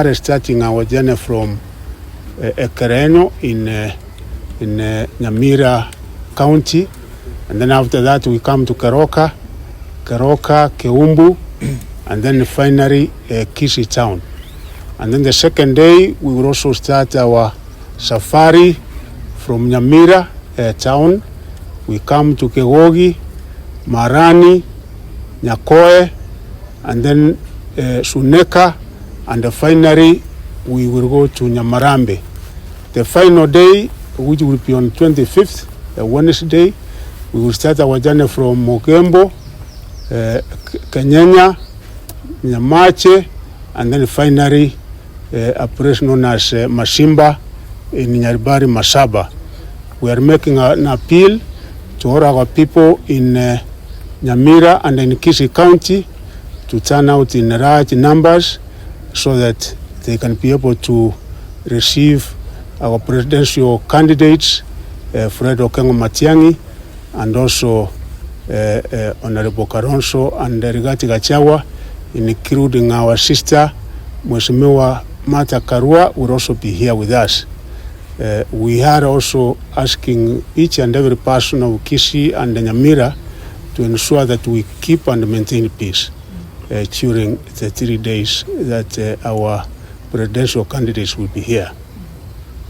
Starting our journey from Ekerenyo in Nyamira County, and then after that we come to Keroka, Keumbu, and then finally Kisii town. And then the second day we will also start our safari from Nyamira town. We come to Kegogi, Marani, Nyakoe, and then Suneka, and finally we will go to Nyamarambe. The final day, which will be on 25th, Wednesday, we will start our journey from Mogembo, Kenyenya, Nyamache, and then finally a place known as Mashimba in Nyaribari, Masaba. We are making an appeal to all our people in Nyamira and in Kisii County to turn out in large numbers so that they can be able to receive our presidential candidates, Fred Okengo Matiang'i, and also Honorable Karonso and Rigati Gachagua, including our sister, Mheshimiwa Martha Karua, will also be here with us. We are also asking each and every person of Kisii and Nyamira to ensure that we keep and maintain peace during the 3 days that our presidential candidates will be here.